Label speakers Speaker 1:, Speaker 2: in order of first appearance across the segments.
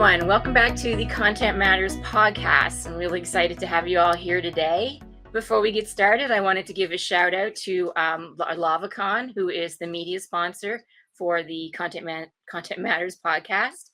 Speaker 1: everyone. Welcome back to the Content Matters podcast. I'm really excited to have you all here today. Before we get started, I wanted to give a shout out to LavaCon, who is the media sponsor for the Content Matters podcast.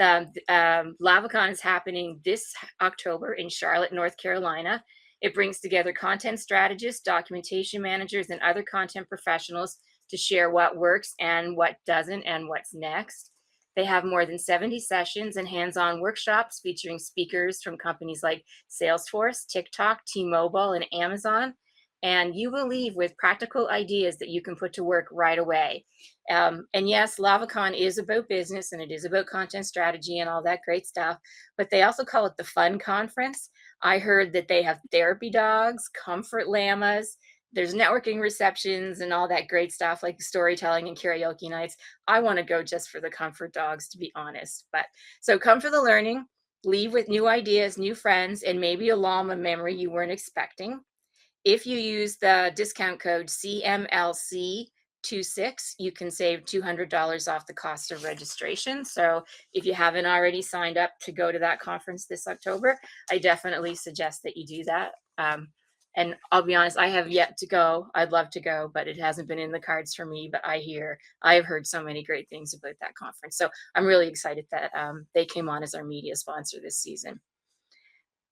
Speaker 1: LavaCon is happening this October in Charlotte, North Carolina. It brings together content strategists, documentation managers, and other content professionals to share what works and what doesn't and what's next. They have more than 70 sessions and hands-on workshops featuring speakers from companies like Salesforce, TikTok, T-Mobile, and Amazon. And you will leave with practical ideas that you can put to work right away. And yes, LavaCon is about business and it is about content strategy and all that great stuff, but they also call it the fun conference. I heard that they have therapy dogs, comfort llamas, there's networking receptions and all that great stuff like storytelling and karaoke nights. I want to go just for the comfort dogs, to be honest. But so come for the learning, leave with new ideas, new friends, and maybe a llama memory you weren't expecting. If you use the discount code CMLC26, you can save $200 off the cost of registration. So if you haven't already signed up to go to that conference this October, I definitely suggest that you do that. And I'll be honest, I have yet to go. I'd love to go, but it hasn't been in the cards for me. But I have heard so many great things about that conference. So I'm really excited that they came on as our media sponsor this season.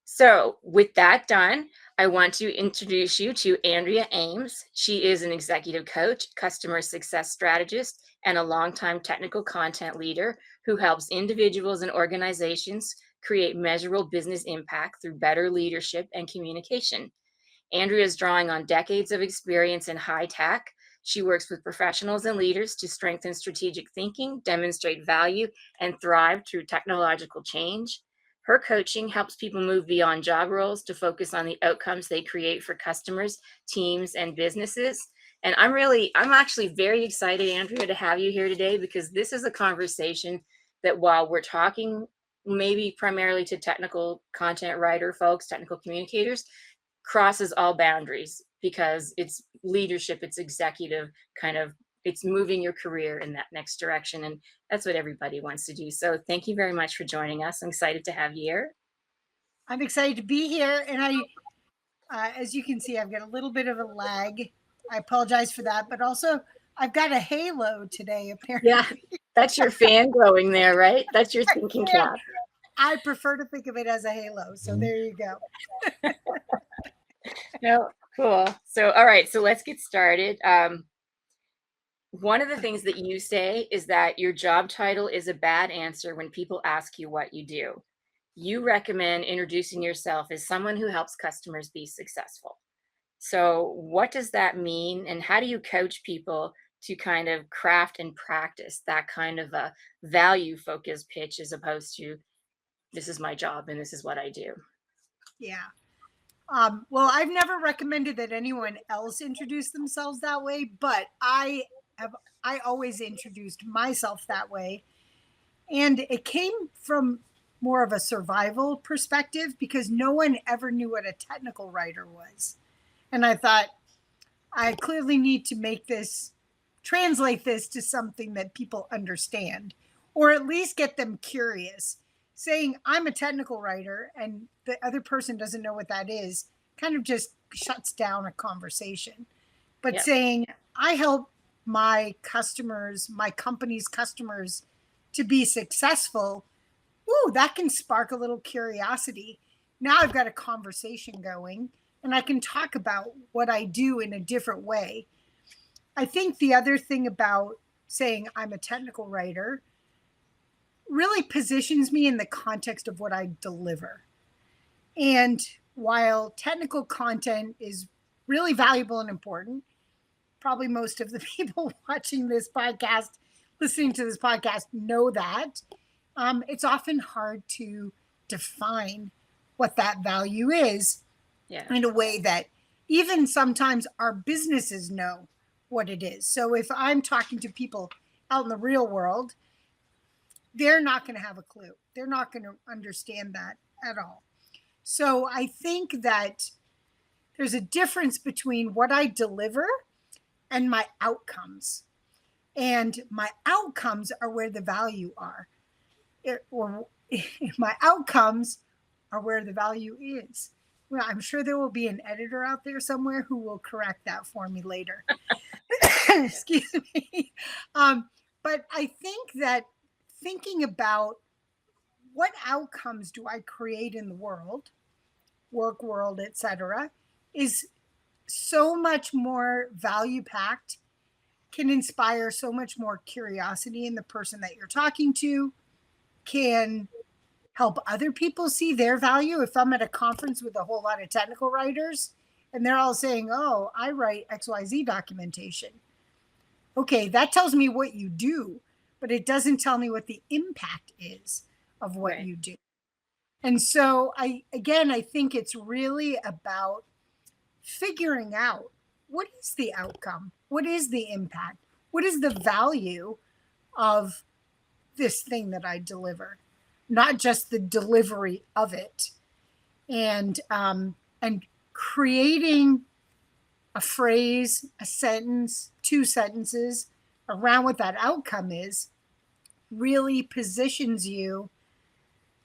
Speaker 1: So with that done, I want to introduce you to Andrea Ames. She is an executive coach, customer success strategist, and a longtime technical content leader who helps individuals and organizations create measurable business impact through better leadership and communication. Andrea is drawing on decades of experience in high tech. She works with professionals and leaders to strengthen strategic thinking, demonstrate value, and thrive through technological change. Her coaching helps people move beyond job roles to focus on the outcomes they create for customers, teams, and businesses. And I'm actually very excited, Andrea, to have you here today because this is a conversation that while we're talking maybe primarily to technical content writer folks, technical communicators, crosses all boundaries because it's leadership, it's executive kind of, it's moving your career in that next direction. And that's what everybody wants to do. So thank you very much for joining us. I'm excited to have you here.
Speaker 2: I'm excited to be here. And as you can see, I've got a little bit of a lag. I apologize for that, but also I've got a halo today, apparently.
Speaker 1: Yeah, that's your fan glowing there, right? That's your thinking cap.
Speaker 2: I prefer to think of it as a halo. So there you go.
Speaker 1: No, cool. So, all right, so let's get started. One of the things that you say is that your job title is a bad answer when people ask you what you do. You recommend introducing yourself as someone who helps customers be successful. So what does that mean? And how do you coach people to kind of craft and practice that kind of a value focused pitch as opposed to this is my job and this is what I do?
Speaker 2: Yeah. Well, I've never recommended that anyone else introduce themselves that way, but I always introduced myself that way. And it came from more of a survival perspective because no one ever knew what a technical writer was. And I thought, I clearly need to translate this to something that people understand, or at least get them curious. Saying I'm a technical writer and the other person doesn't know what that is kind of just shuts down a conversation. But saying I help my customers, my company's customers to be successful, that can spark a little curiosity. Now I've got a conversation going and I can talk about what I do in a different way. I think the other thing about saying I'm a technical writer really positions me in the context of what I deliver. And while technical content is really valuable and important, probably most of the people watching this podcast, listening to this podcast know that, it's often hard to define what that value is in a way that even sometimes our businesses know what it is. So if I'm talking to people out in the real world, they're not going to have a clue. They're not going to understand that at all. So I think that there's a difference between what I deliver and my outcomes. And my outcomes are where the value are, or my outcomes are where the value is. Well, I'm sure there will be an editor out there somewhere who will correct that for me later. Excuse me. But I think that thinking about what outcomes do I create in the world, work world, etc., is so much more value packed, can inspire so much more curiosity in the person that you're talking to, can help other people see their value. If I'm at a conference with a whole lot of technical writers and they're all saying, oh, I write XYZ documentation. Okay, that tells me what you do, but it doesn't tell me what the impact is of what
Speaker 1: Right.
Speaker 2: you do. And so I think it's really about figuring out what is the outcome? What is the impact? What is the value of this thing that I deliver? Not just the delivery of it. And creating a phrase, a sentence, two sentences around what that outcome is really positions you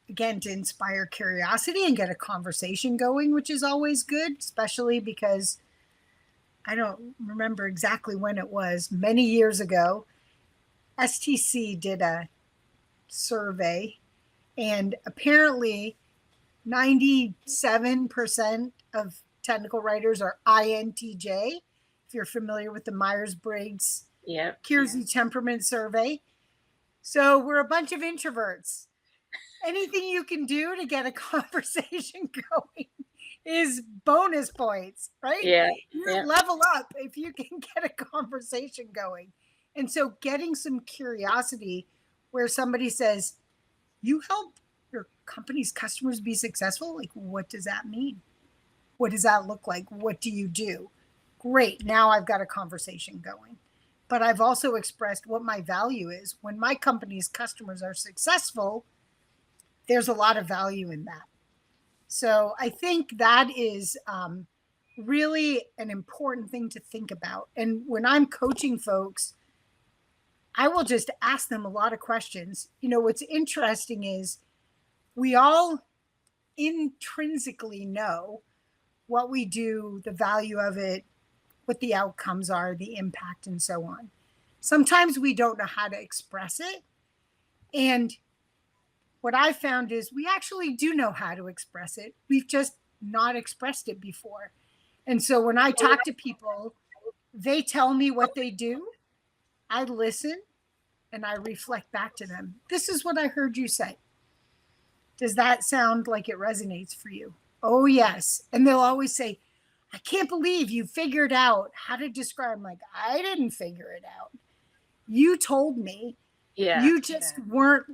Speaker 2: again to inspire curiosity and get a conversation going, which is always good, especially because I don't remember exactly when it was, many years ago. STC did a survey, and apparently 97% of technical writers are INTJ. If you're familiar with the Myers-Briggs
Speaker 1: Yep.
Speaker 2: Kiersey temperament survey. So we're a bunch of introverts. Anything you can do to get a conversation going is bonus points, right?
Speaker 1: Yeah.
Speaker 2: You
Speaker 1: Yeah.
Speaker 2: level up if you can get a conversation going. And so getting some curiosity where somebody says, you help your company's customers be successful? Like, what does that mean? What does that look like? What do you do? Great. Now I've got a conversation going. But I've also expressed what my value is. When my company's customers are successful, there's a lot of value in that. So I think that is really an important thing to think about. And when I'm coaching folks, I will just ask them a lot of questions. You know, what's interesting is we all intrinsically know what we do, the value of it, what the outcomes are, the impact, and so on. Sometimes we don't know how to express it. And what I found is we actually do know how to express it. We've just not expressed it before. And so when I talk to people, they tell me what they do. I listen and I reflect back to them. This is what I heard you say. Does that sound like it resonates for you? Oh, yes. And they'll always say, I can't believe you figured out how to describe. I'm like, I didn't figure it out. You told me.
Speaker 1: Yeah.
Speaker 2: You just weren't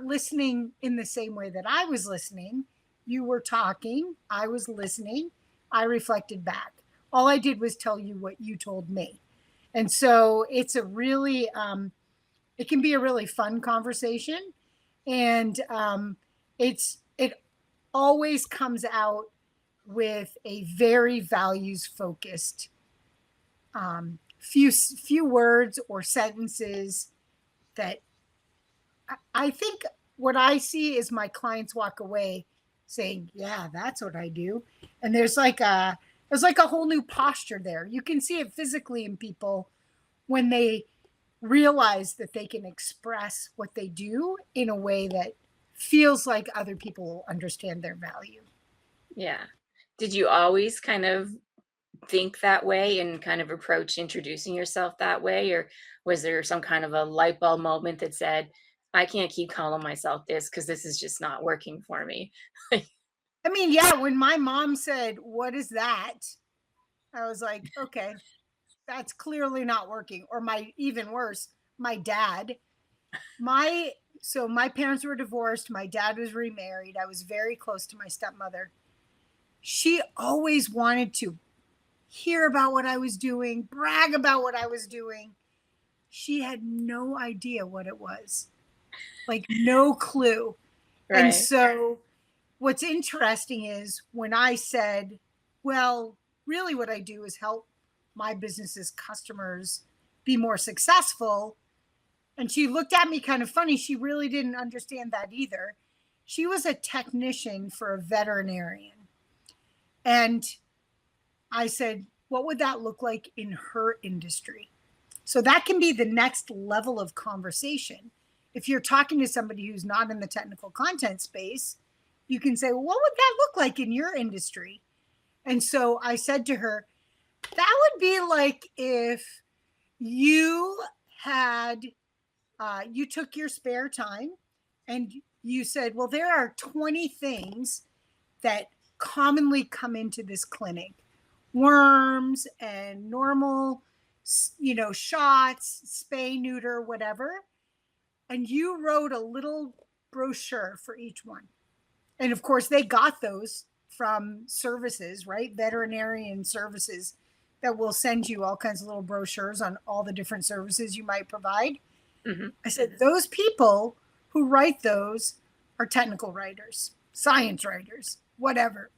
Speaker 2: listening in the same way that I was listening. You were talking, I was listening, I reflected back. All I did was tell you what you told me. And so it's a really it can be a really fun conversation. And it always comes out with a very values focused few words or sentences that I think what I see is my clients walk away saying, yeah, that's what I do. And there's like a whole new posture there. You can see it physically in people when they realize that they can express what they do in a way that feels like other people will understand their value.
Speaker 1: Yeah. Did you always kind of think that way and kind of approach introducing yourself that way? Or was there some kind of a light bulb moment that said, I can't keep calling myself this because this is just not working for me?
Speaker 2: I mean, yeah, when my mom said, what is that? I was like, okay, that's clearly not working. Or my, even worse, my dad, my parents were divorced. My dad was remarried. I was very close to my stepmother. She always wanted to hear about what I was doing, brag about what I was doing. She had no idea what it was, like no clue. And
Speaker 1: Right.
Speaker 2: so what's interesting is when I said, well, really what I do is help my business's customers be more successful. And she looked at me kind of funny. She really didn't understand that either. She was a technician for a veterinarian. And I said, what would that look like in her industry? So that can be the next level of conversation. If you're talking to somebody who's not in the technical content space, you can say, well, what would that look like in your industry? And so I said to her, that would be like if you had, you took your spare time and you said, well, there are 20 things that commonly come into this clinic, worms and normal, shots, spay, neuter, whatever. And you wrote a little brochure for each one. And of course, they got those from services, right? Veterinarian services that will send you all kinds of little brochures on all the different services you might provide.
Speaker 1: Mm-hmm.
Speaker 2: I said, those people who write those are technical writers, science writers, whatever.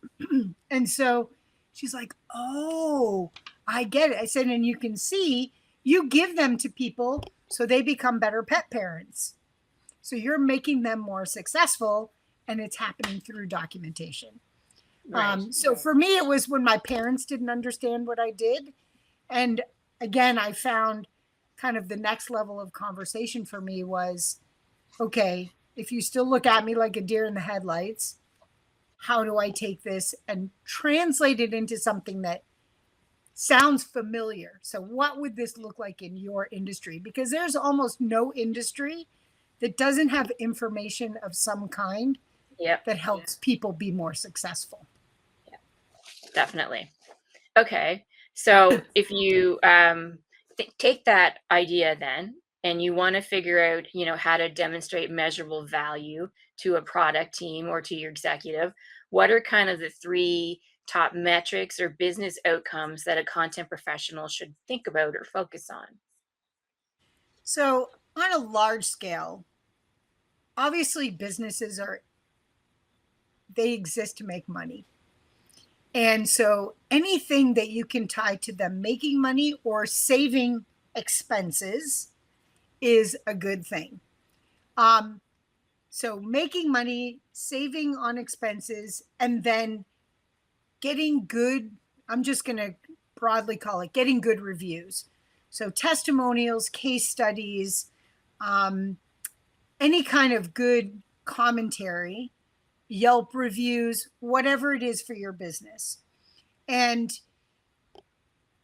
Speaker 2: And so she's like, oh, I get it. I said, and you can see you give them to people so they become better pet parents. So you're making them more successful, and it's happening through documentation.
Speaker 1: Right.
Speaker 2: So for me, it was when my parents didn't understand what I did. And again, I found kind of the next level of conversation for me was, okay, if you still look at me like a deer in the headlights, how do I take this and translate it into something that sounds familiar? So what would this look like in your industry? Because there's almost no industry that doesn't have information of some kind
Speaker 1: Yep.
Speaker 2: that helps people be more successful.
Speaker 1: Yeah, definitely. Okay. So if you take that idea then and you want to figure out, how to demonstrate measurable value to a product team or to your executive, what are kind of the three top metrics or business outcomes that a content professional should think about or focus on?
Speaker 2: So on a large scale, obviously businesses they exist to make money. And so anything that you can tie to them making money or saving expenses is a good thing. So making money, saving on expenses, and then getting good, I'm just going to broadly call it getting good reviews. So testimonials, case studies, any kind of good commentary, Yelp reviews, whatever it is for your business. And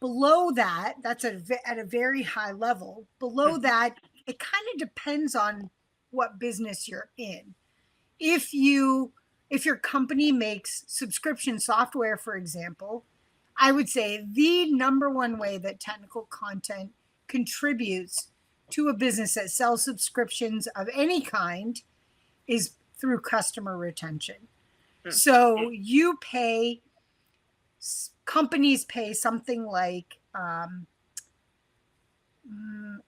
Speaker 2: below that, that's at a very high level. Below that, it kind of depends on what business you're in. If your company makes subscription software, for example, I would say the number one way that technical content contributes to a business that sells subscriptions of any kind is through customer retention. So companies pay something like,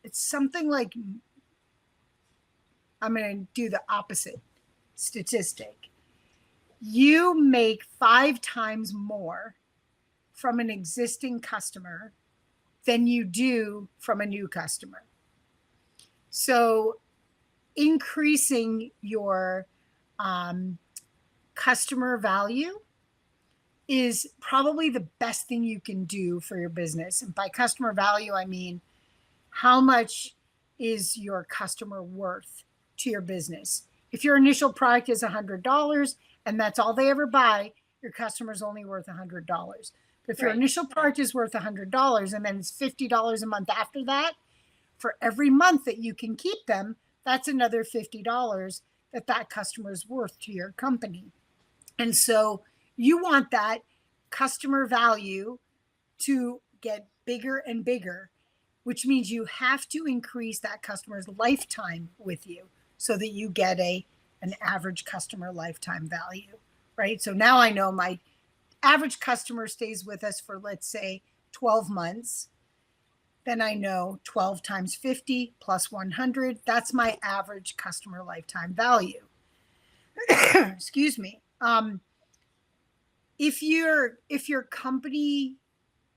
Speaker 2: it's something like, I'm going to do the opposite statistic. You make 5 times more from an existing customer than you do from a new customer. So increasing your customer value is probably the best thing you can do for your business. And by customer value, I mean, how much is your customer worth to your business? If your initial product is $100 and that's all they ever buy, your customer's only worth $100. But if your initial product is worth $100 and then it's $50 a month after that, for every month that you can keep them, that's another $50 that customer is worth to your company. And so you want that customer value to get bigger and bigger, which means you have to increase that customer's lifetime with you so that you get an average customer lifetime value, right? So now I know my average customer stays with us for, let's say, 12 months. Then I know 12 times 50 plus 100, that's my average customer lifetime value. Excuse me. If your company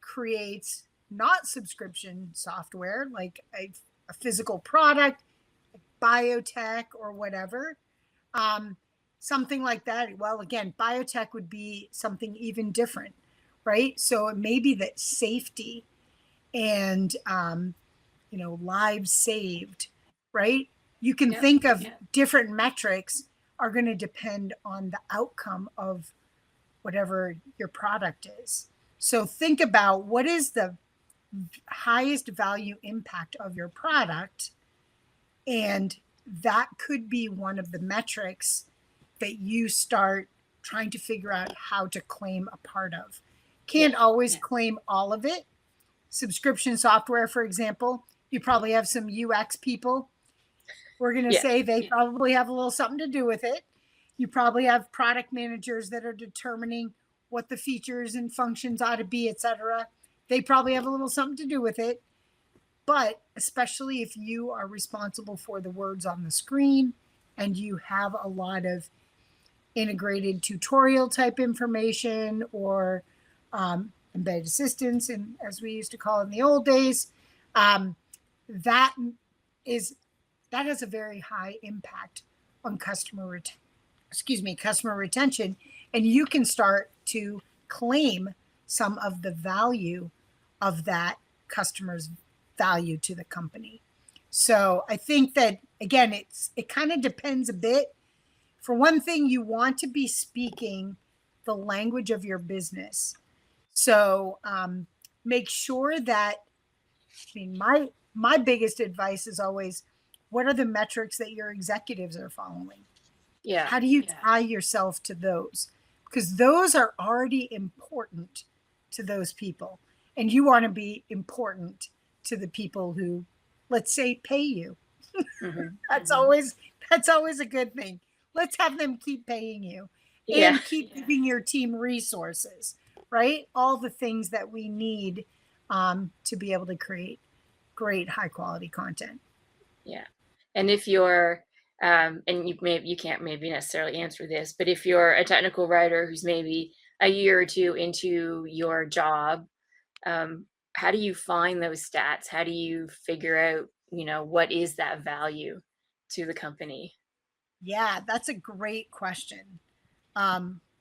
Speaker 2: creates not subscription software, like a physical product, biotech or whatever, something like that. Well, again, biotech would be something even different, right? So it may be that safety and lives saved, right? You can
Speaker 1: Yep.
Speaker 2: think of different metrics are going to depend on the outcome of whatever your product is. So think about what is the highest value impact of your product, and that could be one of the metrics that you start trying to figure out how to claim a part of. Can't always claim all of it. Subscription software, for example, you probably have some UX people. We're going to say they probably have a little something to do with it. You probably have product managers that are determining what the features and functions ought to be, etc. They probably have a little something to do with it. But especially if you are responsible for the words on the screen and you have a lot of integrated tutorial type information or embedded assistance, and as we used to call it in the old days, that has a very high impact on customer retention, and you can start to claim some of the value of that customer's value to the company. So I think that, again, it kind of depends a bit. For one thing, you want to be speaking the language of your business. So make sure that, my biggest advice is always, what are the metrics that your executives are following?
Speaker 1: Yeah.
Speaker 2: How do you tie yourself to those? Because those are already important to those people. And you want to be important to the people who, let's say, pay you.
Speaker 1: Mm-hmm.
Speaker 2: That's always a good thing. Let's have them keep paying you and keep giving your team resources, right? All the things that we need to be able to create great high quality content.
Speaker 1: Yeah. And if you're and you can't maybe necessarily answer this, but if you're a technical writer who's maybe a year or two into your job, how do you find those stats? How do you figure out, what is that value to the company?
Speaker 2: Yeah, that's a great question.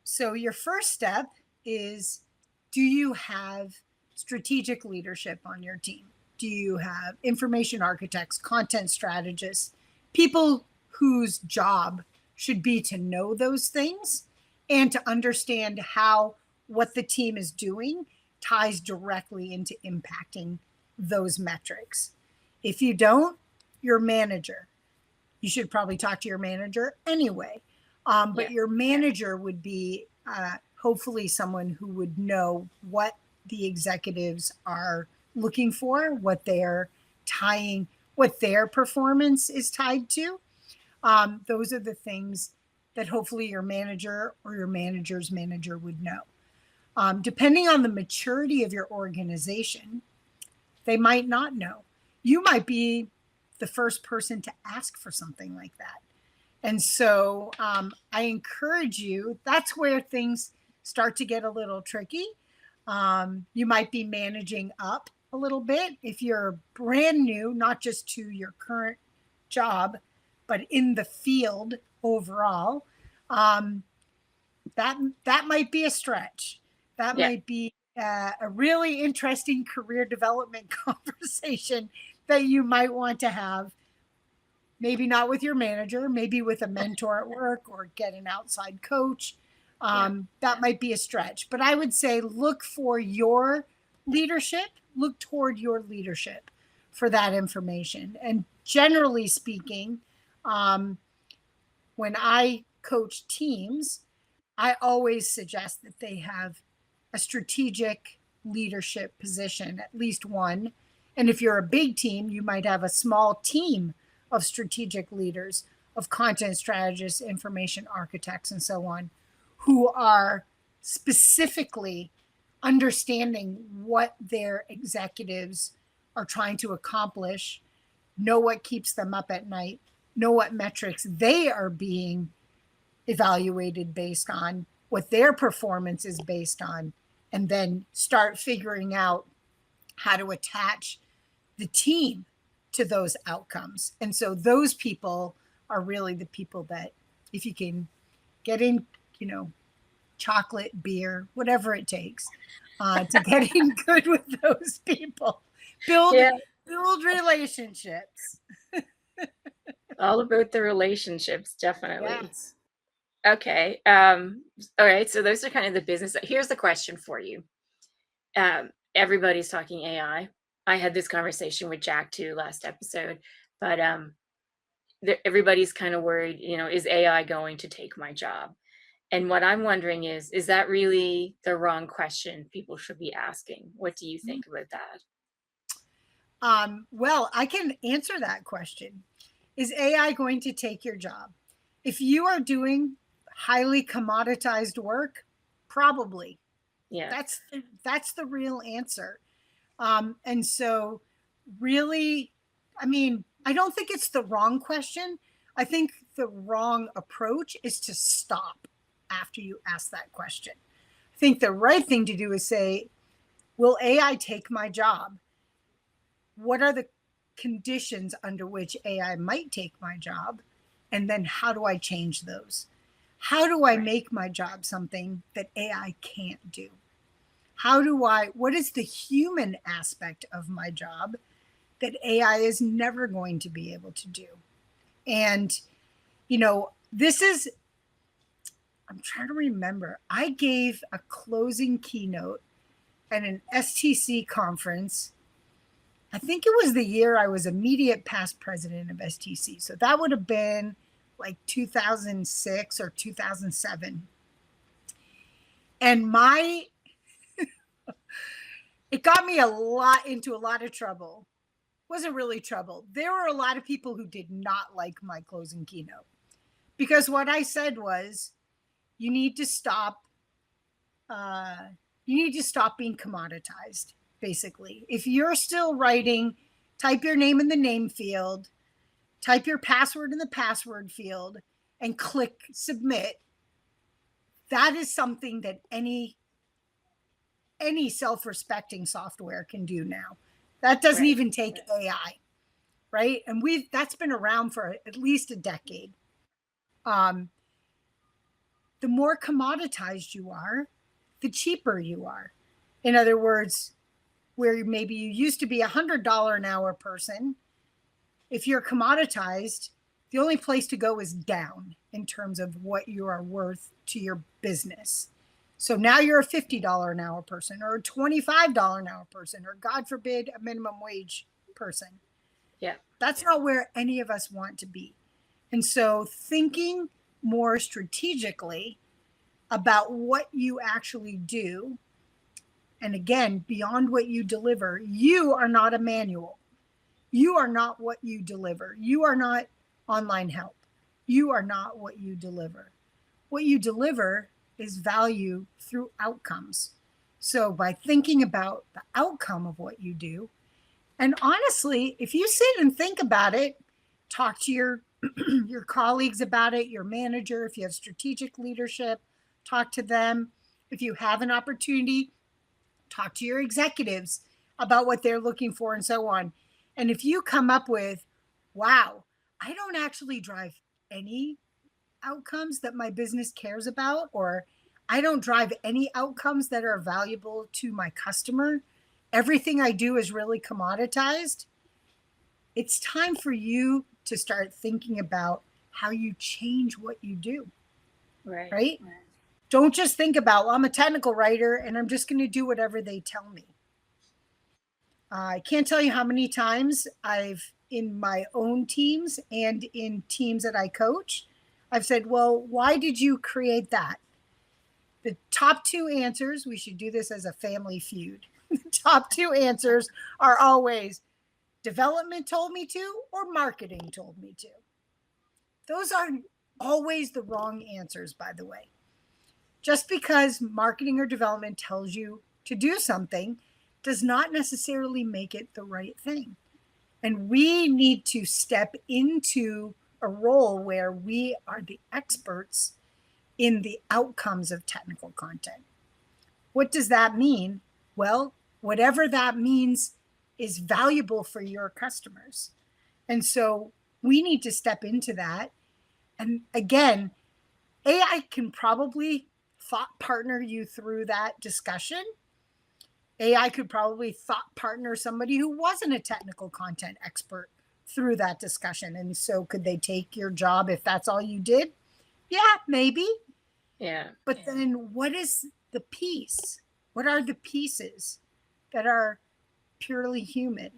Speaker 2: So your first step is, do you have strategic leadership on your team? Do you have information architects, content strategists, people whose job should be to know those things and to understand how what the team is doing ties directly into impacting those metrics? If you don't, your manager. You should probably talk to your manager anyway. But your manager would be hopefully someone who would know what the executives are looking for, what their performance is tied to. Those are the things that hopefully your manager or your manager's manager would know. Depending on the maturity of your organization, they might not know. You might be the first person to ask for something like that. And so I encourage you, that's where things start to get a little tricky. You might be managing up a little bit if you're brand new, not just to your current job, but in the field overall. That might be a stretch. That might be a really interesting career development conversation that you might want to have. Maybe not with your manager, maybe with a mentor at work or get an outside coach. That might be a stretch. But I would say look for your leadership, look toward your leadership for that information. And generally speaking, when I coach teams, I always suggest that they have a strategic leadership position, at least one. And if you're a big team, you might have a small team of strategic leaders, of content strategists, information architects, and so on, who are specifically understanding what their executives are trying to accomplish, know what keeps them up at night, know what metrics they are being evaluated based on, what their performance is based on, and then start figuring out how to attach the team to those outcomes. And so those people are really the people that, if you can getting, chocolate, beer, whatever it takes, to getting good with those people. Build
Speaker 1: Yeah,
Speaker 2: relationships.
Speaker 1: all about the relationships, definitely.
Speaker 2: Yes.
Speaker 1: Okay. All right. So those are kind of the business. Here's the question for you. Everybody's talking AI. I had this conversation with Jack too last episode, but everybody's kind of worried, is AI going to take my job? And what I'm wondering is that really the wrong question people should be asking? What do you think about that?
Speaker 2: Well, I can answer that question. Is AI going to take your job? If you are doing highly commoditized work, probably.
Speaker 1: Yeah.
Speaker 2: That's the real answer. And so, really, I mean, I don't think it's the wrong question. I think the wrong approach is to stop after you ask that question. I think the right thing to do is say, will AI take my job? What are the conditions under which AI might take my job? And then how do I change those? How do I
Speaker 1: Right.
Speaker 2: make my job something that AI can't do? What is the human aspect of my job that AI is never going to be able to do? And, I'm trying to remember, I gave a closing keynote at an STC conference. I think it was the year I was immediate past president of STC. So that would have been like 2006 or 2007. And it got me into a lot of trouble. Wasn't really trouble. There were a lot of people who did not like my closing keynote because what I said was, you need to stop. You need to stop being commoditized. Basically, if you're still writing, type your name in the name field, type your password in the password field, and click submit. That is something that any self-respecting software can do now. That doesn't
Speaker 1: Right.
Speaker 2: even take AI, right? And that's been around for at least a decade. Um, the more commoditized you are, the cheaper you are. In other words, where maybe you used to be $100 an hour person, if you're commoditized, the only place to go is down in terms of what you are worth to your business. So now you're a $50 an hour person or a $25 an hour person, or God forbid, a minimum wage person.
Speaker 1: Yeah.
Speaker 2: That's not where any of us want to be. And so thinking more strategically about what you actually do, and again, beyond what you deliver, you are not a manual. You are not what you deliver. You are not online help. You are not what you deliver. What you deliver is value through outcomes. So by thinking about the outcome of what you do, and honestly, if you sit and think about it, talk to your your colleagues about it, your manager, if you have strategic leadership, talk to them. If you have an opportunity, talk to your executives about what they're looking for and so on. And if you come up with, wow, I don't actually drive any outcomes that my business cares about, or I don't drive any outcomes that are valuable to my customer, everything I do is really commoditized, it's time for you to start thinking about how you change what you do,
Speaker 1: Right.
Speaker 2: right? Don't just think about, well, I'm a technical writer and I'm just going to do whatever they tell me. I can't tell you how many times in my own teams and in teams that I coach, I've said, well, why did you create that? The top two answers, we should do this as a family feud. The top two answers are always development told me to or marketing told me to. Those are always the wrong answers, by the way. Just because marketing or development tells you to do something does not necessarily make it the right thing. And we need to step into a role where we are the experts in the outcomes of technical content. What does that mean? Well, whatever that means is valuable for your customers. And so we need to step into that. And again, AI can probably thought partner you through that discussion. AI could probably thought partner somebody who wasn't a technical content expert through that discussion. And so could they take your job if that's all you did? Yeah, maybe.
Speaker 1: Yeah.
Speaker 2: But then what is the piece? What are the pieces that are purely human?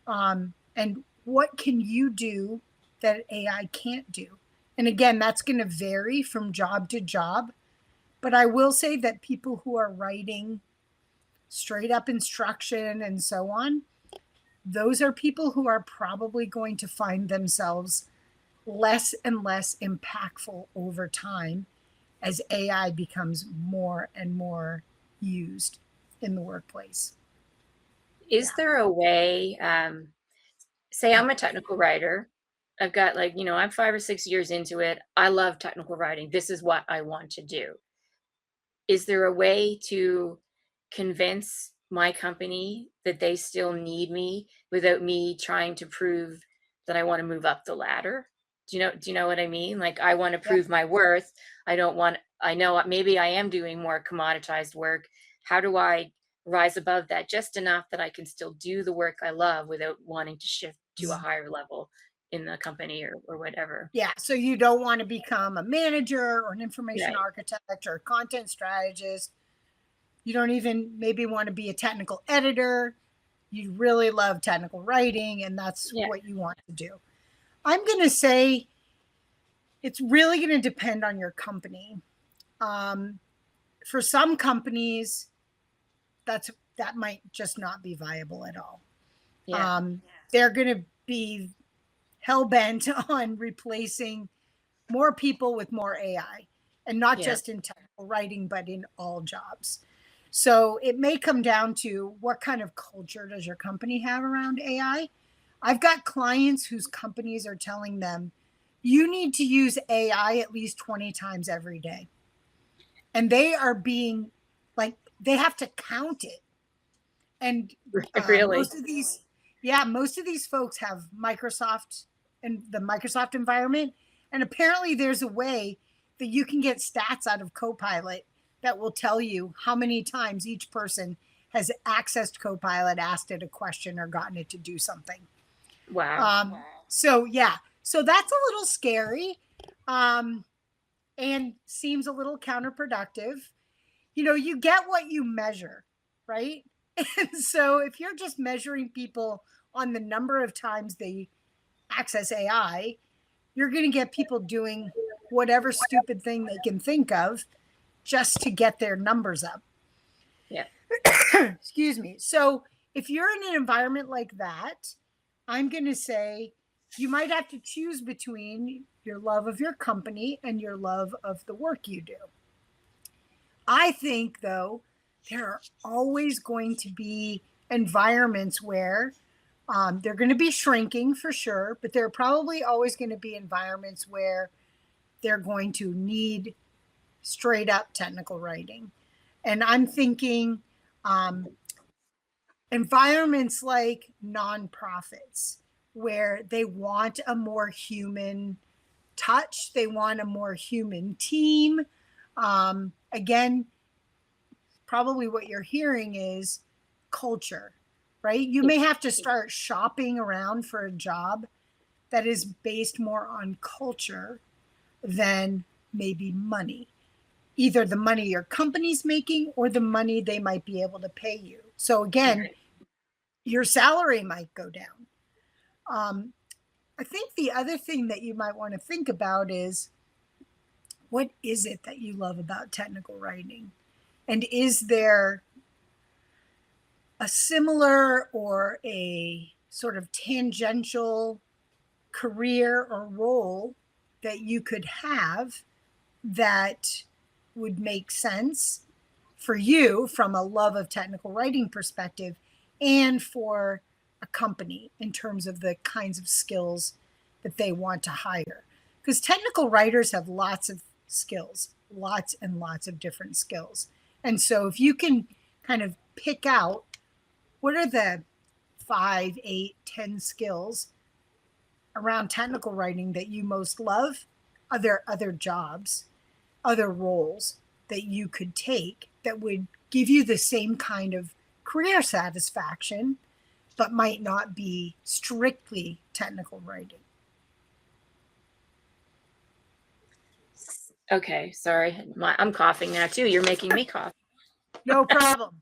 Speaker 2: And what can you do that AI can't do? And again, that's going to vary from job to job. But I will say that people who are writing straight up instruction and so on, those are people who are probably going to find themselves less and less impactful over time as AI becomes more and more used in the workplace.
Speaker 1: Is
Speaker 2: Yeah.
Speaker 1: there a way, say I'm a technical writer. I've got like, I'm 5 or 6 years into it. I love technical writing. This is what I want to do. Is there a way to convince my company that they still need me without me trying to prove that I want to move up the ladder? Do you know what I mean? Like I want to
Speaker 2: Yeah.
Speaker 1: prove my worth. I know maybe I am doing more commoditized work. How do I rise above that just enough that I can still do the work I love without wanting to shift to a higher level in the company or whatever?
Speaker 2: Yeah. So you don't want to become a manager or an information
Speaker 1: Right.
Speaker 2: architect or a content strategist. You don't even maybe want to be a technical editor. You really love technical writing, and that's
Speaker 1: Yeah.
Speaker 2: what you want to do. I'm going to say it's really going to depend on your company. Um, for some companies, that might just not be viable at all.
Speaker 1: Yeah.
Speaker 2: They're going to be hell bent on replacing more people with more AI, and not
Speaker 1: Yeah.
Speaker 2: just in technical writing, but in all jobs. So it may come down to what kind of culture does your company have around AI? I've got clients whose companies are telling them you need to use AI at least 20 times every day. And they are being like, they have to count it. And
Speaker 1: Really?
Speaker 2: most of these, yeah, most of these folks have Microsoft and the Microsoft environment. And apparently there's a way that you can get stats out of Copilot that will tell you how many times each person has accessed Copilot, asked it a question, or gotten it to do something.
Speaker 1: Wow.
Speaker 2: So yeah, so that's a little scary, um, and seems a little counterproductive. You get what you measure, right? And so if you're just measuring people on the number of times they access AI, you're going to get people doing whatever stupid thing they can think of just to get their numbers up.
Speaker 1: Yeah.
Speaker 2: Excuse me. So if you're in an environment like that, I'm going to say you might have to choose between your love of your company and your love of the work you do. I think, though, there are always going to be environments where they're going to be shrinking for sure, but there are probably always going to be environments where they're going to need straight up technical writing. And I'm thinking um, environments like nonprofits where they want a more human touch, they want a more human team. Again, probably what you're hearing is culture, right? You
Speaker 1: Yeah.
Speaker 2: may have to start shopping around for a job that is based more on culture than maybe money, either the money your company's making or the money they might be able to pay you. So again,
Speaker 1: Right.
Speaker 2: your salary might go down. Um, I think the other thing that you might want to think about is what is it that you love about technical writing? And is there a similar or a sort of tangential career or role that you could have that would make sense for you from a love of technical writing perspective and for a company in terms of the kinds of skills that they want to hire? Because technical writers have lots of skills, lots and lots of different skills. And so if you can kind of pick out what are the 5, 8, 10 skills around technical writing that you most love, other jobs, other roles that you could take that would give you the same kind of career satisfaction, but might not be strictly technical writing.
Speaker 1: Okay, sorry. I'm coughing now too. You're making me cough.
Speaker 2: No problem.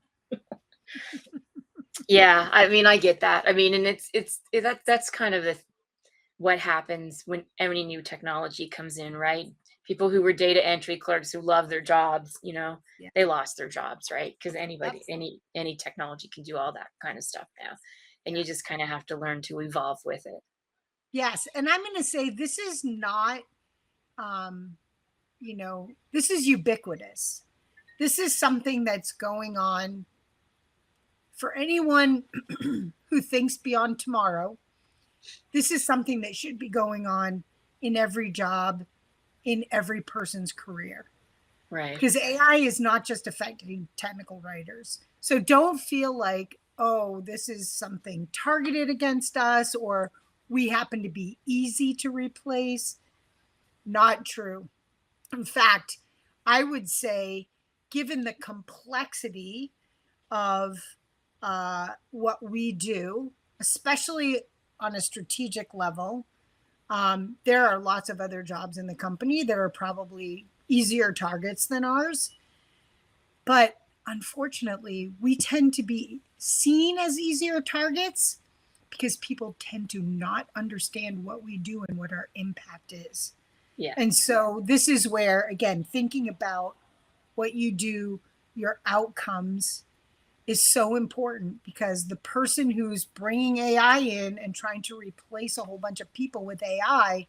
Speaker 1: Yeah, I mean, I get that. I mean, and that's kind of what happens when any new technology comes in, right? People who were data entry clerks who love their jobs,
Speaker 2: Yeah.
Speaker 1: they lost their jobs, right? Because
Speaker 2: Yep.
Speaker 1: anybody, any technology can do all that kind of stuff now, and you
Speaker 2: Yeah.
Speaker 1: just kind of have to learn to evolve with it.
Speaker 2: Yes. And I'm going to say this is not, this is ubiquitous. This is something that's going on for anyone who thinks beyond tomorrow. This is something that should be going on in every job, in every person's career.
Speaker 1: Right.
Speaker 2: Because AI is not just affecting technical writers. So don't feel like, oh, this is something targeted against us or we happen to be easy to replace. Not true. In fact, I would say, given the complexity of what we do, especially on a strategic level, there are lots of other jobs in the company that are probably easier targets than ours. But unfortunately, we tend to be seen as easier targets because people tend to not understand what we do and what our impact is.
Speaker 1: Yeah.
Speaker 2: And so this is where, again, thinking about what you do, your outcomes is so important, because the person who's bringing AI in and trying to replace a whole bunch of people with AI,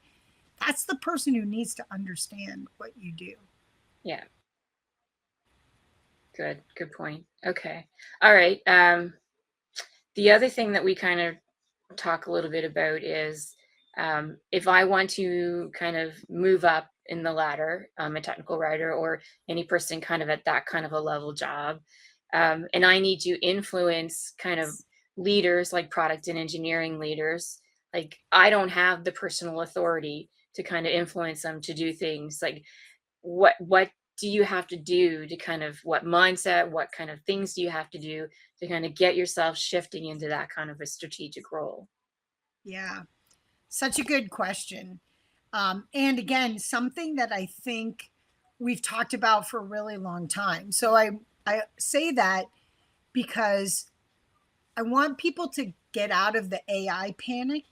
Speaker 2: that's the person who needs to understand what you do.
Speaker 1: Yeah. Good point. Okay. All right. The other thing that we kind of talk a little bit about is, if I want to kind of move up in the ladder, a technical writer or any person kind of at that kind of a level job, and I need to influence kind of leaders like product and engineering leaders, like I don't have the personal authority to kind of influence them to do things. Like what do you have to do to kind of, what mindset, what kind of things do you have to do to kind of get yourself shifting into that kind of a strategic role?
Speaker 2: Yeah, such a good question. And again, something that I think we've talked about for a really long time. So I say that because I want people to get out of the AI panic.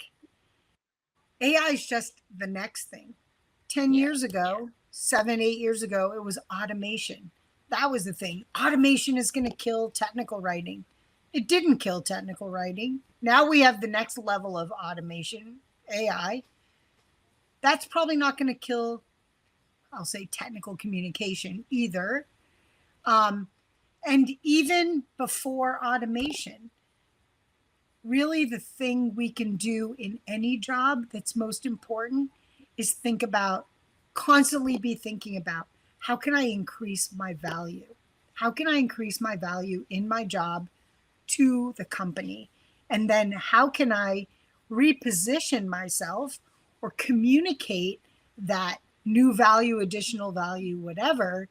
Speaker 2: AI is just the next thing. 10
Speaker 1: Yeah.
Speaker 2: years ago, 7, 8 years ago, it was automation. That was the thing. Automation is going to kill technical writing. It didn't kill technical writing. Now we have the next level of automation, AI. That's probably not going to kill, I'll say, technical communication either. And even before automation, really the thing we can do in any job that's most important is constantly be thinking about, how can I increase my value? How can I increase my value in my job to the company? And then how can I reposition myself or communicate that new value, additional value, whatever,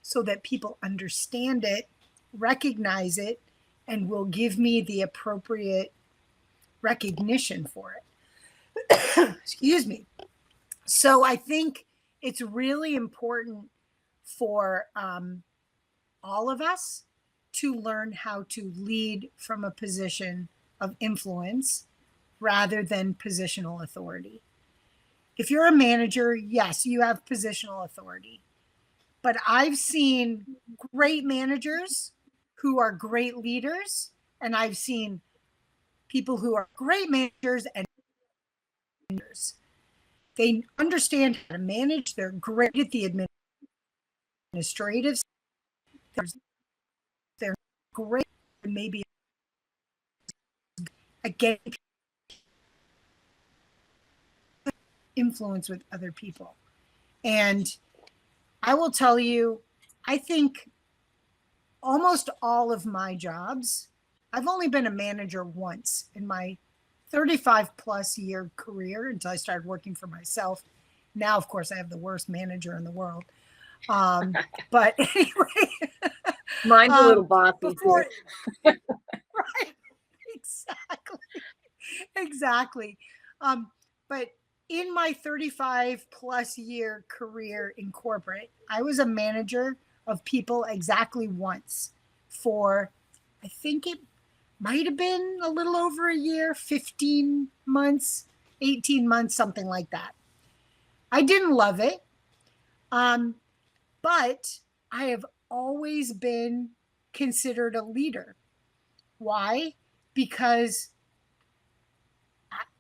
Speaker 2: so that people understand it, recognize it, and will give me the appropriate recognition for it. Excuse me. So I think it's really important for all of us to learn how to lead from a position of influence rather than positional authority. If you're a manager, yes, you have positional authority. But I've seen great managers who are great leaders, and I've seen people who are great managers and leaders. They understand how to manage. They're great at the administrative. They're great, maybe again, influence with other people. And I will tell you, I think almost all of my jobs, I've only been a manager once in my 35 plus year career until I started working for myself Now, of course, I have the worst manager in the world. But anyway,
Speaker 1: Mine's a little bossy too.
Speaker 2: before, right, exactly, exactly. But in my 35 plus year career in corporate, I was a manager of people exactly once for, I think it might have been a little over a year, 15 months, 18 months, something like that. I didn't love it. Um, but I have always been considered a leader. Why? Because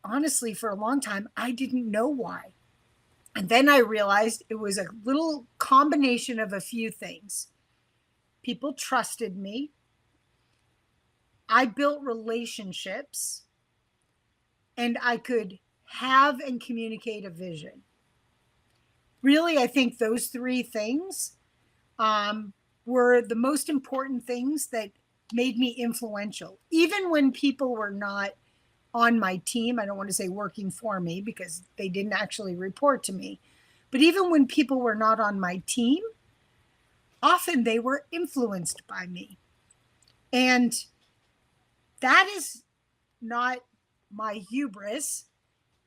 Speaker 2: honestly, for a long time, I didn't know why. And then I realized it was a little combination of a few things. People trusted me. I built relationships, and I could have and communicate a vision. Really, I think those three things were the most important things that made me influential. Even when people were not on my team, I don't want to say working for me because they didn't actually report to me, but even when people were not on my team, often they were influenced by me. And that is not my hubris.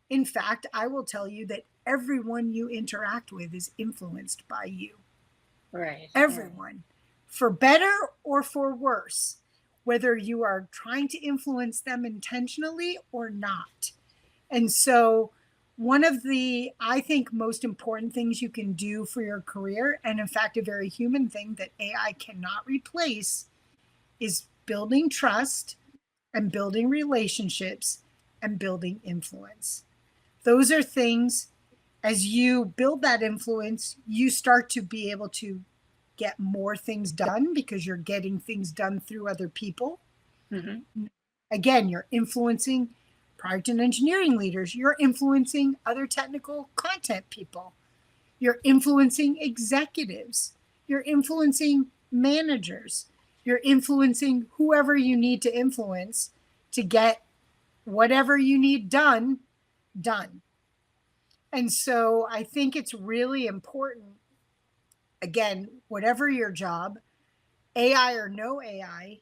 Speaker 2: In fact, I will tell you that everyone you interact with is influenced by you.
Speaker 1: Right.
Speaker 2: Everyone, for better or for worse, whether you are trying to influence them intentionally or not. And so, one of the, I think, most important things you can do for your career, and in fact, a very human thing that AI cannot replace, is building trust and building relationships and building influence. Those are things, as you build that influence, you start to be able to get more things done because you're getting things done through other people. Mm-hmm. Again, you're influencing product and engineering leaders. You're influencing other technical content people. You're influencing executives. You're influencing managers. You're influencing whoever you need to influence to get whatever you need done. And so I think it's really important, again, whatever your job, AI or no AI,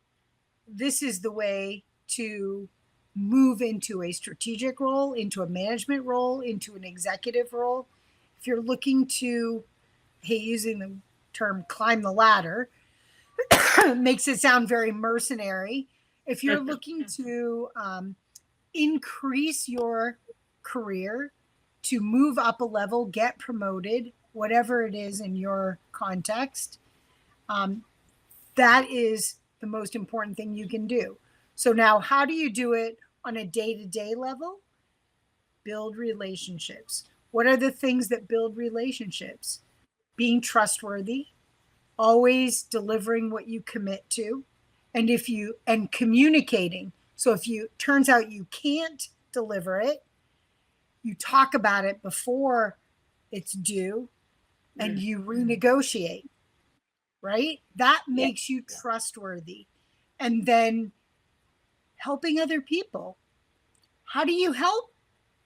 Speaker 2: this is the way to move into a strategic role, into a management role, into an executive role. If you're looking to, hey, using the term climb the ladder, makes it sound very mercenary. If you're looking to increase your career, to move up a level, get promoted, whatever it is in your context, that is the most important thing you can do. So now, how do you do it on a day-to-day level? Build relationships. What are the things that build relationships? Being trustworthy, always delivering what you commit to, and communicating. So if you turns out you can't deliver it, you talk about it before it's due and you renegotiate, right? That makes you trustworthy. And then helping other people. How do you help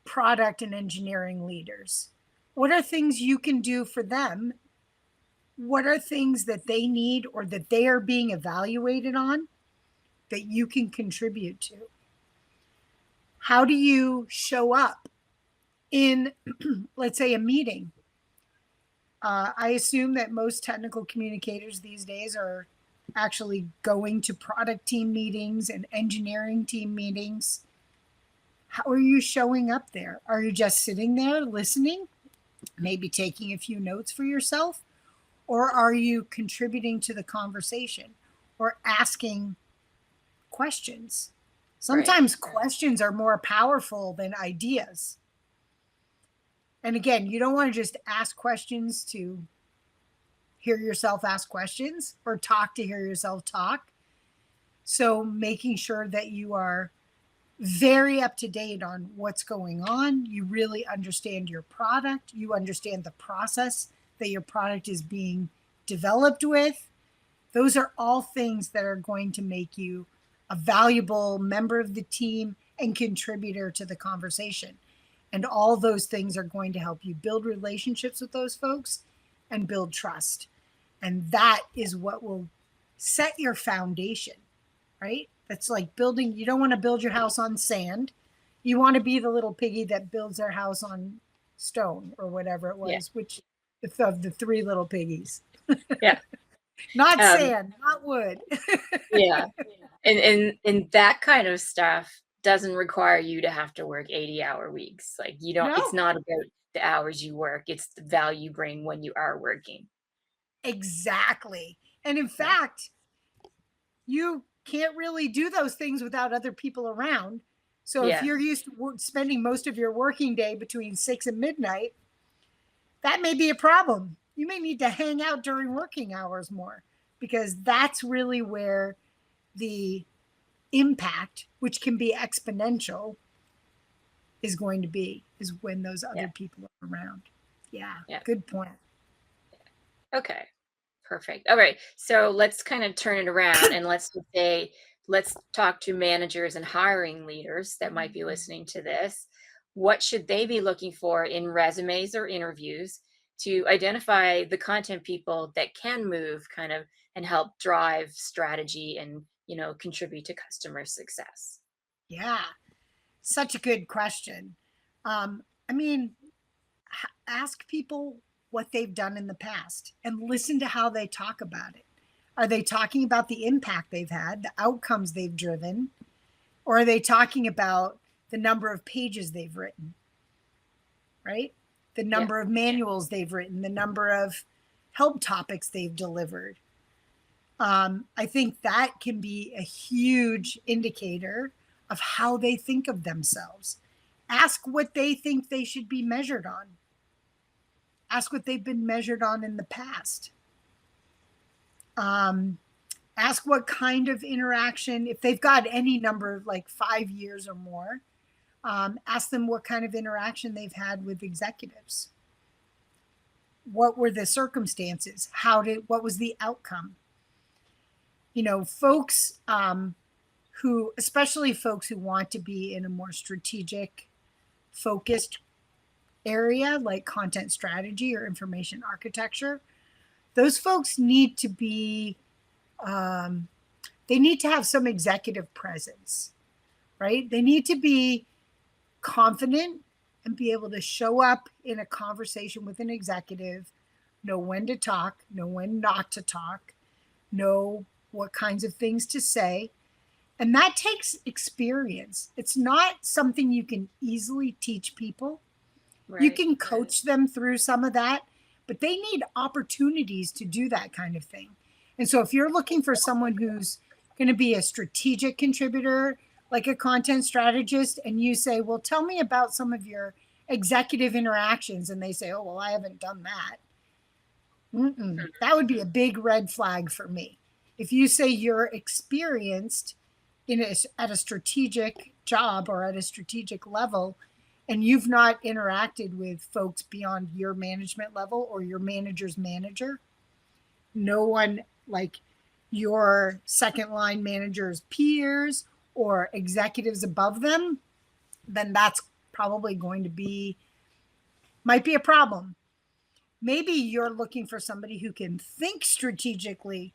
Speaker 2: product and engineering leaders? What are things you can do for them? What are things that they need or that they are being evaluated on that you can contribute to? How do you show up in, let's say, a meeting? I assume that most technical communicators these days are actually going to product team meetings and engineering team meetings. How are you showing up there? Are you just sitting there listening, maybe taking a few notes for yourself? Or are you contributing to the conversation or asking questions? Sometimes questions are more powerful than ideas. And again, you don't want to just ask questions to hear yourself ask questions or talk to hear yourself talk. So making sure that you are very up to date on what's going on. You really understand your product. You understand the process that your product is being developed with. Those are all things that are going to make you a valuable member of the team and contributor to the conversation. And all those things are going to help you build relationships with those folks and build trust. And that is what will set your foundation, right? That's like building, you don't want to build your house on sand. You want to be the little piggy that builds their house on stone or whatever it
Speaker 1: Yeah.
Speaker 2: was, which of the three little piggies.
Speaker 1: Yeah.
Speaker 2: Not
Speaker 1: Um,
Speaker 2: sand, not wood.
Speaker 1: yeah. And that kind of stuff doesn't require you to have to work 80-hour weeks. Like you don't, it's
Speaker 2: No,
Speaker 1: not about the hours you work, it's the value you bring when you are working.
Speaker 2: exactly. And in
Speaker 1: Yeah.
Speaker 2: fact, you can't really do those things without other people around. So if
Speaker 1: Yeah.
Speaker 2: you're used to spending most of your working day between 6 and midnight, that may be a problem. You may need to hang out during working hours more, because that's really where the impact, which can be exponential, is going to be, is when those other
Speaker 1: Yeah.
Speaker 2: people are around. Yeah,
Speaker 1: Yeah.
Speaker 2: good point.
Speaker 1: Okay. Perfect. All right. So let's kind of turn it around and let's just say, let's talk to managers and hiring leaders that might be listening to this. What should they be looking for in resumes or interviews to identify the content people that can move kind of and help drive strategy and, contribute to customer success?
Speaker 2: Yeah, such a good question. I mean, ask people what they've done in the past and listen to how they talk about it. Are they talking about the impact they've had, the outcomes they've driven, or are they talking about the number of pages they've written, right? The
Speaker 1: Yeah.
Speaker 2: number of manuals they've written, the number of help topics they've delivered. I think that can be a huge indicator of how they think of themselves. Ask what they think they should be measured on. Ask what they've been measured on in the past. Um, Ask what kind of interaction, if they've got any number of like 5 years or more, ask them what kind of interaction they've had with executives. What were the circumstances? What was the outcome? Folks especially folks who want to be in a more strategic, focused area like content strategy or information architecture, those folks need to be, they need to have some executive presence, right? They need to be confident and be able to show up in a conversation with an executive, know when to talk, know when not to talk, know what kinds of things to say. And that takes experience. It's not something you can easily teach people. You
Speaker 1: Right.
Speaker 2: can coach them through some of that, but they need opportunities to do that kind of thing. And so if you're looking for someone who's going to be a strategic contributor, like a content strategist, and you say, well, tell me about some of your executive interactions, and they say, oh, well, I haven't done that. That would be a big red flag for me. If you say you're experienced at a strategic job or at a strategic level, and you've not interacted with folks beyond your management level or your manager's manager, no one like your second line manager's peers or executives above them, then that's probably might be a problem. Maybe you're looking for somebody who can think strategically.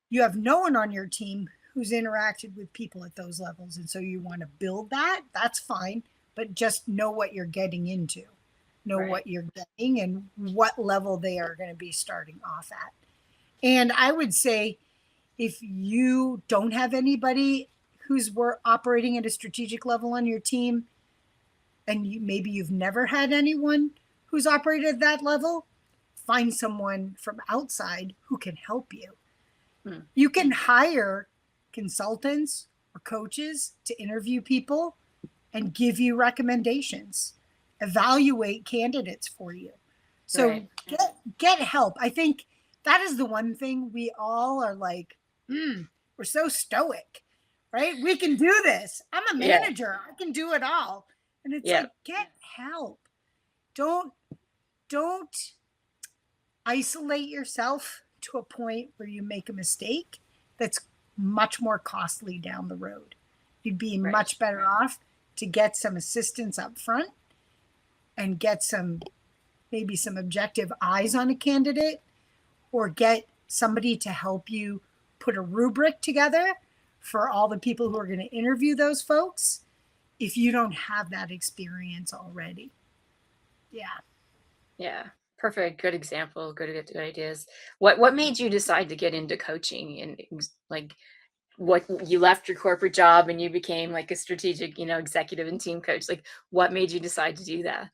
Speaker 2: You have no one on your team who's interacted with people at those levels. And so you want to build that. That's fine. But just know what you're getting into, know
Speaker 1: Right.
Speaker 2: what you're getting and what level they are going to be starting off at. And I would say if you don't have anybody who's operating at a strategic level on your team, and maybe you've never had anyone who's operated at that level, find someone from outside who can help you. You can hire consultants or coaches to interview people and give you recommendations, evaluate candidates for you. So
Speaker 1: Right.
Speaker 2: get help. I think that is the one thing we all are like, we're so stoic, right? We can do this. I'm a
Speaker 1: Yeah.
Speaker 2: manager. I can do it all. And it's
Speaker 1: Yeah.
Speaker 2: like, get help. Don't isolate yourself to a point where you make a mistake that's much more costly down the road. You'd be
Speaker 1: Right.
Speaker 2: much better off to get some assistance up front and get maybe some objective eyes on a candidate, or get somebody to help you put a rubric together for all the people who are going to interview those folks if you don't have that experience already. Yeah.
Speaker 1: Yeah. Perfect. Good example. Good ideas. What made you decide to get into coaching and like what you left your corporate job and you became like a strategic, executive and team coach? Like what made you decide to do that?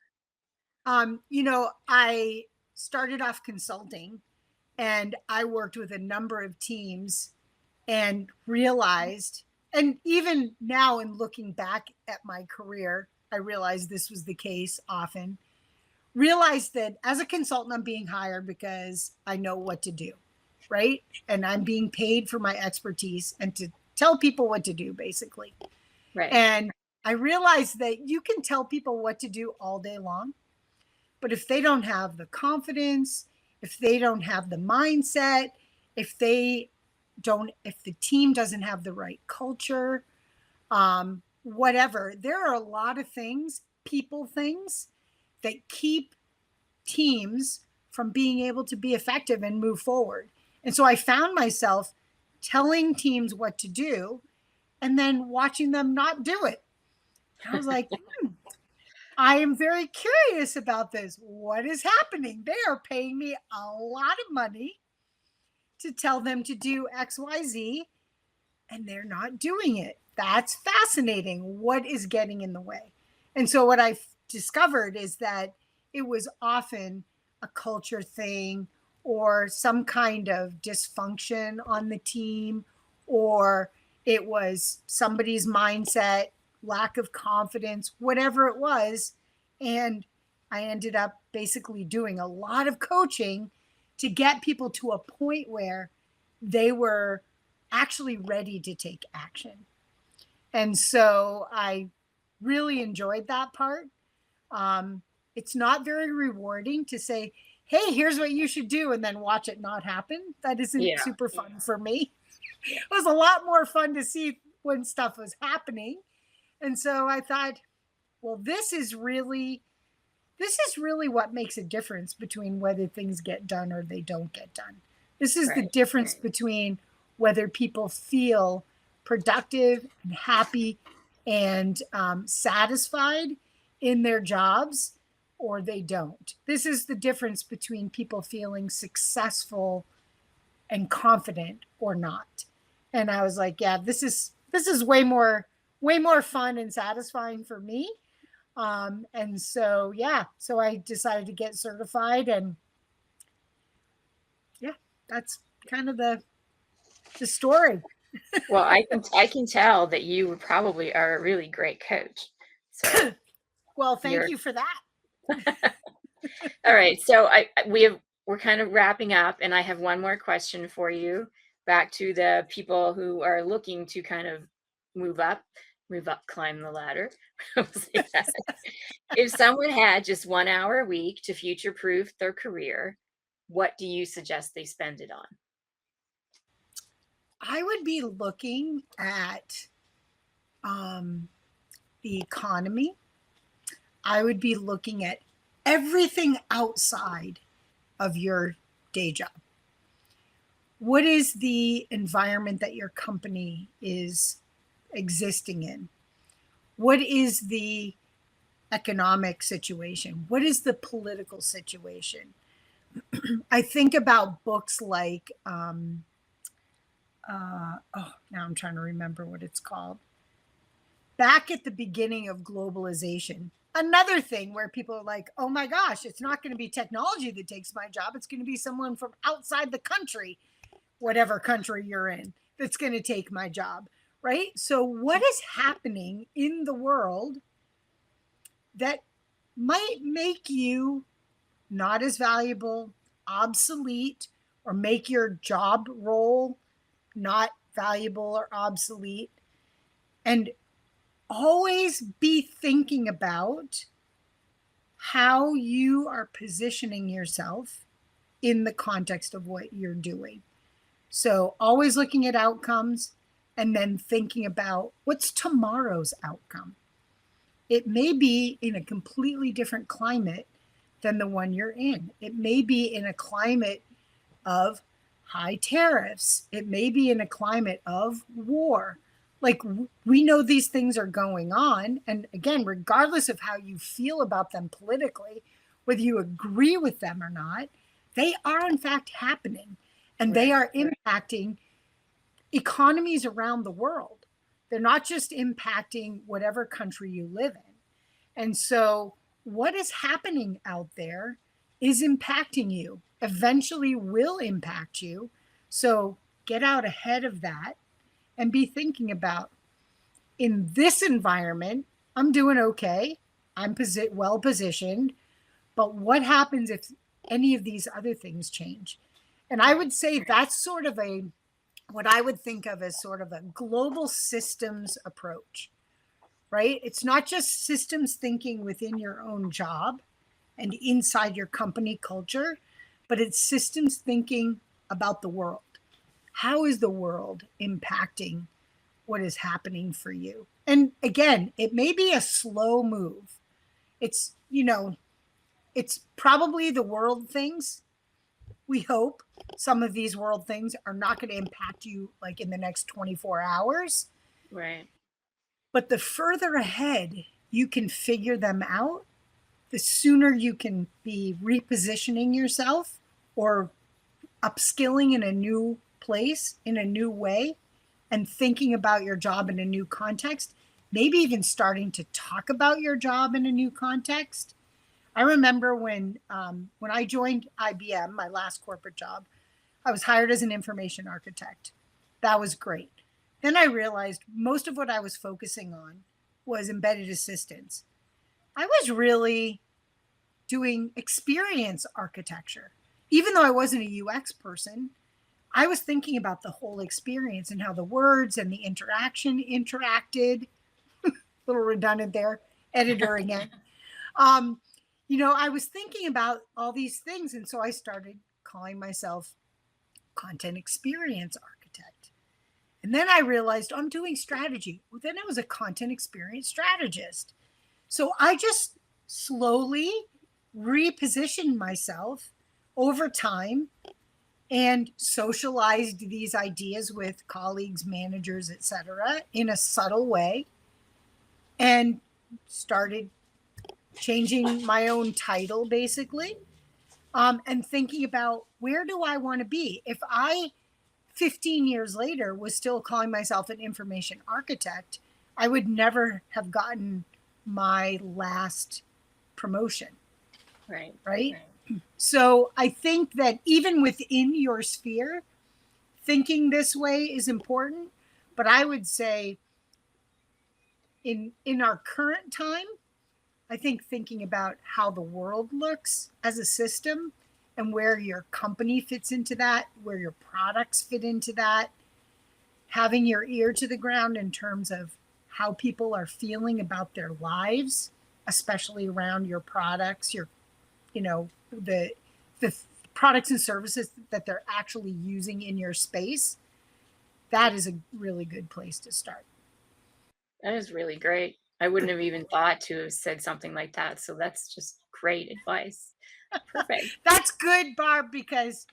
Speaker 2: I started off consulting, and I worked with a number of teams and realized, and even now in looking back at my career, I realized this was the case often. Realized that as a consultant, I'm being hired because I know what to do, right? And I'm being paid for my expertise and to tell people what to do, basically.
Speaker 1: Right.
Speaker 2: And I realized that you can tell people what to do all day long, but if they don't have the confidence, if they don't have the mindset, if the team doesn't have the right culture, whatever, there are a lot of things that keep teams from being able to be effective and move forward. And so I found myself telling teams what to do and then watching them not do it. I was like, I am very curious about this. What is happening? They are paying me a lot of money to tell them to do XYZ, and they're not doing it. That's fascinating. What is getting in the way? And so what I've discovered is that it was often a culture thing, or some kind of dysfunction on the team, or it was somebody's mindset, lack of confidence, whatever it was. And I ended up basically doing a lot of coaching to get people to a point where they were actually ready to take action. And so I really enjoyed that part. It's not very rewarding to say, hey, here's what you should do, and then watch it not happen. That isn't
Speaker 1: Yeah.
Speaker 2: super fun for me. It was a lot more fun to see when stuff was happening. And so I thought, well, this is really what makes a difference between whether things get done or they don't get done. This is the
Speaker 1: Right.
Speaker 2: difference between whether people feel productive and happy and satisfied in their jobs or they don't. This is the difference between people feeling successful and confident or not. And I was like, yeah, this is way more fun and satisfying for me. And so, yeah, so I decided to get certified, and yeah, that's kind of the story.
Speaker 1: Well, I can tell that you probably are a really great coach. So
Speaker 2: Well, thank
Speaker 1: you're
Speaker 2: you for that.
Speaker 1: all right. So we're kind of wrapping up, and I have one more question for you. Back to the people who are looking to kind of move up, climb the ladder. We'll say that. If someone had just 1 hour a week to future proof their career, what do you suggest they spend it on?
Speaker 2: I would be looking at um, the economy. I would be looking at everything outside of your day job. What is the environment that your company is existing in? What is the economic situation? What is the political situation? I think about books like, now I'm trying to remember what it's called. Back at the beginning of globalization, another thing where people are like, oh my gosh, it's not going to be technology that takes my job. It's going to be someone from outside the country, whatever country you're in, that's going to take my job, right? So, what is happening in the world that might make you not as valuable, obsolete, or make your job role not valuable or obsolete? And always be thinking about how you are positioning yourself in the context of what you're doing. So, always looking at outcomes and then thinking about what's tomorrow's outcome. It may be in a completely different climate than the one you're in. It may be in a climate of high tariffs. It may be in a climate of war. Like, we know these things are going on. And again, regardless of how you feel about them politically, whether you agree with them or not, they are in fact happening. And they are impacting economies around the world. They're not just impacting whatever country you live in. And so, what is happening out there is impacting you, eventually will impact you. So, get out ahead of that and be thinking about, in this environment, I'm doing okay. I'm well positioned. But what happens if any of these other things change? And I would say that's sort of what I would think of as sort of a global systems approach, right? It's not just systems thinking within your own job and inside your company culture, but it's systems thinking about the world. How is the world impacting what is happening for you? And again, it may be a slow move. It's, it's probably the world things. We hope some of these world things are not going to impact you like in the next 24 hours.
Speaker 1: Right.
Speaker 2: But the further ahead you can figure them out, the sooner you can be repositioning yourself or upskilling in a new place, in a new way, and thinking about your job in a new context, maybe even starting to talk about your job in a new context. I remember when I joined IBM, my last corporate job, I was hired as an information architect. That was great. Then I realized most of what I was focusing on was embedded assistance. I was really doing experience architecture. Even though I wasn't a UX person, I was thinking about the whole experience and how the words and the interaction interacted. A little redundant there, editor again. I was thinking about all these things. And so I started calling myself content experience architect. And then I realized, I'm doing strategy. Well, then I was a content experience strategist. So I just slowly repositioned myself over time and socialized these ideas with colleagues, managers, etc., in a subtle way, and started changing my own title basically, and thinking about, where do I want to be? If I 15 years later was still calling myself an information architect, I would never have gotten my last promotion. Right. So I think that even within your sphere, thinking this way is important. But I would say in our current time, I think thinking about how the world looks as a system and where your company fits into that, where your products fit into that, having your ear to the ground in terms of how people are feeling about their lives, especially around your products, the products and services that they're actually using in your space. That is a really good place to start.
Speaker 1: That is really great. I wouldn't have even thought to have said something like that. So that's just great advice. Perfect.
Speaker 2: That's good, Barb, because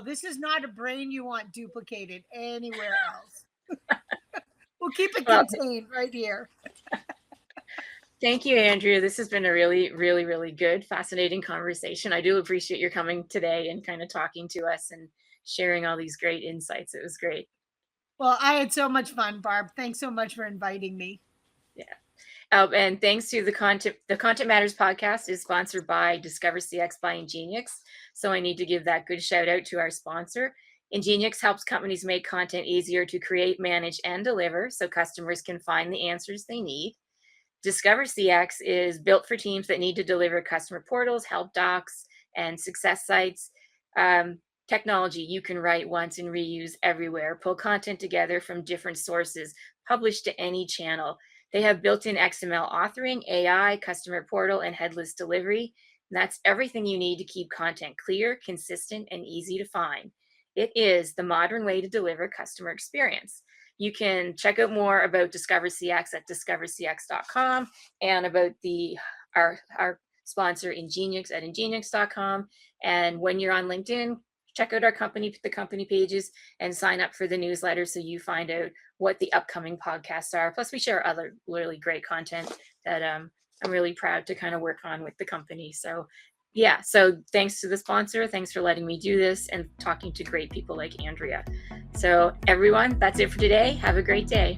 Speaker 2: this is not a brain you want duplicated anywhere else. We'll keep it
Speaker 1: Well,
Speaker 2: contained right here.
Speaker 1: thank you, Andrea. This has been a really, really, really good, fascinating conversation. I do appreciate your coming today and kind of talking to us and sharing all these great insights. It was great.
Speaker 2: Well, I had so much fun, Barb. Thanks so much for inviting me.
Speaker 1: Yeah. And thanks to the Content Matters podcast is sponsored by Discover CX by Ingenix. So I need to give that good shout out to our sponsor. Ingenix helps companies make content easier to create, manage, and deliver so customers can find the answers they need. Discover CX is built for teams that need to deliver customer portals, help docs, and success sites. Technology you can write once and reuse everywhere. Pull content together from different sources, publish to any channel. They have built-in XML authoring, AI, customer portal, and headless delivery. And that's everything you need to keep content clear, consistent, and easy to find. It is the modern way to deliver customer experience. you can check out more about Discover CX at discovercx.com, and about our sponsor Ingenix at ingenix.com. And when you're on LinkedIn, check out the company pages, and sign up for the newsletter so you find out what the upcoming podcasts are. Plus, we share other really great content that I'm really proud to kind of work on with the company. So yeah, so thanks to the sponsor. Thanks for letting me do this and talking to great people like Andrea. So everyone, that's it for today. Have a great day.